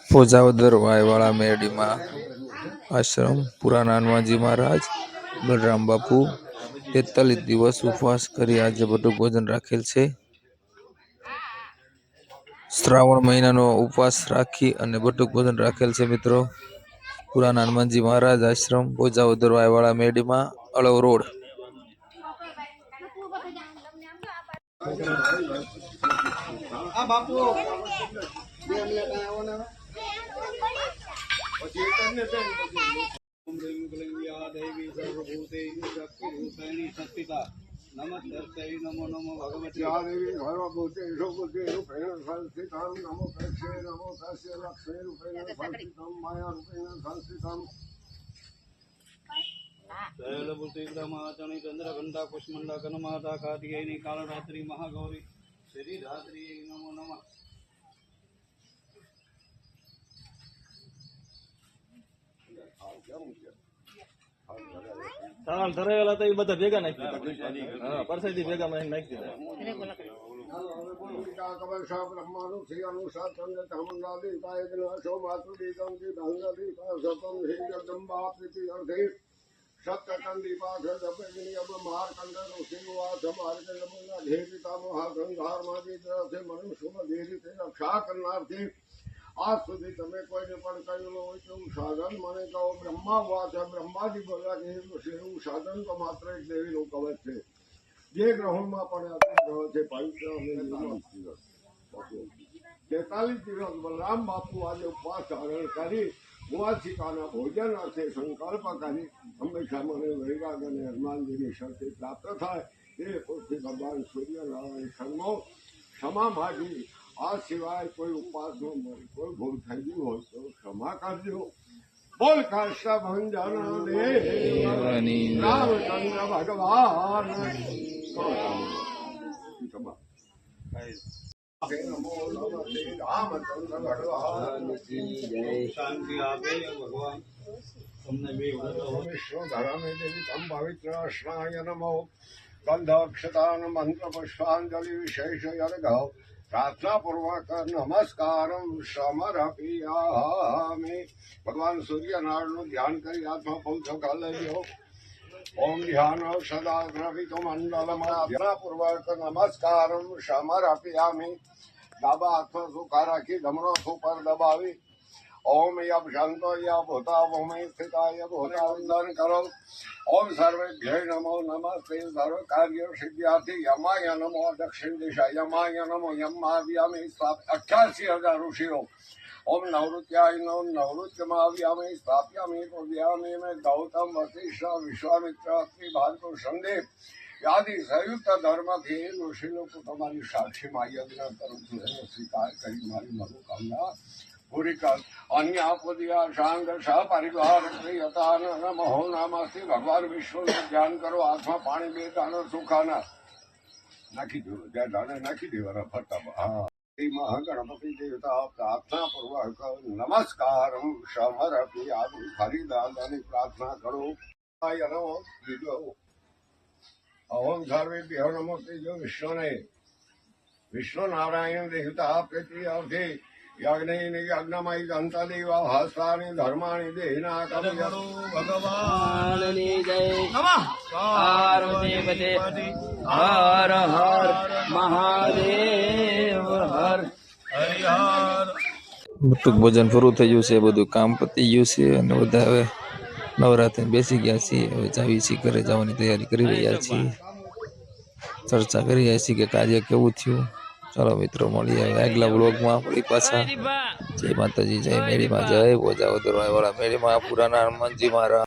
પોજાવદર વાયવાળા મેરડીમાં આશ્રમ પુરાણા હનુમાનજી મહારાજ બલરામ બાપુ 43 દિવસ ઉપવાસ કરી આજે બટુક ભોજન રાખેલ છે। શ્રાવણ મહિનાનો ઉપવાસ રાખી અને બટુક ભોજન રાખેલ છે। મિત્રો પુરાણા હનુમાનજી મહારાજ આશ્રમ પોજાવદર વાયવાળા મેરડીમાં અળવ રોડ। नमस्ते नमो नमो भगवती या देवी सर्वभूतेषु बुद्धिरूपेण संस्थितां नमो तस्यै लक्ष्मीरूपेण संस्थितां मायारूपेण संस्थितां शैलभूति ब्रह्माचनि चन्द्रघण्टा कुष्मण्डा कनमाता कार्तिकेयनी कालरात्रि महागौरी श्रीधात्री नमो नमः। સાલ ધરેલા તો એ બધા ભેગા નાખી દીધા। હા પરસેથી ભેગા માં નાખી દીધા। ब्रह्माणु श्री अनुसार चंद्र चामुंडादी कायदन अशो मातृदीकं की भंगदीका सतम श्री जगदम्बा प्रीति अर्धे सप्तकंदीपाठ जपगिनी अब मारकंड ऋषिवास मार्गल मुना धेविता महागंधार मादी से मनुष्य धेरी से रक्षा करनार्थी आज सुधी तमे कोઈને પણ કહેલો હોય તો સાધન મને કહો બ્રહ્મા વાત છે બ્રહ્માજી બોલ્યા કે એવું સાધન તો માત્ર એક દેવીનું કવચ છે જે ગ્રહોમાં પણ ગ્રહ છે પવિત્ર અને 43 દિવસ બલરામ બાપુ આજે ઉપવાસ ધારણ કરી મુઆસિકાના ભોજન અર્થે સંકલ્પ કરી હંમેશા મને વૈરાગ અને હનુમાનજીની શક્તિ પ્રાપ્ત થાય એ પૃથ્વી ભગવાન સૂર્યનારાયણ શર્મો ક્ષમા માગી। આ સિવાય કોઈ ઉપવાસનો કોઈ ભૂલ થઈ ગયું હોય તો ક્ષમા કરજો। બોલ કૃષ્ણ ભંજન દેવની રામચંદ્ર ભગવાન નમો નમસ્તે રામચંદ્ર ભગવાન શાંતિ આપે ભગવાન તમને બે વિષ્ણુ ધરામે દેવી તમ પવિત્ર સ્નાય નમો ગંધ અક્ષતાન મંત્ર પુષ્પાંજલિ વિશેષ યર્ઘ प्रार्थना पूर्वक नमस्कार समर्पयामि। भगवान सूर्य नारायण ध्यान करी आत्मा पवित्र कर लो। ओम ध्यान सदा द्रवित मंडल प्रार्थना पूर्वक नमस्कार समर्पयामि। डाबा हाथ सुखा राखी जमणो सुपर दबावी ओम यब शांतो यब होता ओम स्थिता यब होता वंदन करो। ओम सर्वेभ्यो नमो नमस्ते सर्व कार्य सिद्ध्यार्थी यमाय नमो दक्षिण दिशा यमाय नमो यमाव्यामे 88,000 ऋषियों। ओम नवृत्याय नमो नवृत्यमाव्यामे स्थाप्यामे पूज्यामे में गौतम वशिष्ठ विश्वामित्र अत्रि भारत संदेव आदि संयुक्त धर्म के ऋषि लोग तुम्हारी साक्षी में यज्ञ करूँ स्वीकार करी मारी मनोकामना पूरी कर। अन्य पुदिया शांग सह परिवार प्रियता नमो नमस्ते। भगवान विष्णु ध्यान करो आत्मा पानी बे दाना सुखाना नाखी दो दाना नाखी देवाना फटा। हाँ महागणपति देवता प्रार्थना पूर्वक नमस्कार समर्पयामि। हरिदानी प्रार्थना करो। ओम सर्वेभ्यो नमस्ते जो विष्णु ने विष्णु नारायण देवता प्रीति अर्थे यज्ञमयी दंतदेव हस्तानि धर्माणि देहिना करो भगवान जय नमः पार्वती हर हर महादेव हर हरिहर। બટુક ભોજન પૂરું થઈ ગયું છે બધું કામ પતી ગયું છે અને બધા હવે નવરાત્રિ બેસી ગયા છીએ। હવે જાવી છીએ ઘરે જવાની તૈયારી કરી રહ્યા છીએ। ચર્ચા કરી રહ્યા છીએ કે કાર્ય કેવું થયું। ચાલો મિત્રો મળીએ આગલા વ્લોગમાં ફરી પાછા। જય માતાજી જય મેરીમાં જય પોજાવદર વાયવાળા મેરીમાં પુરાણા હનુમાનજી મહારાજ।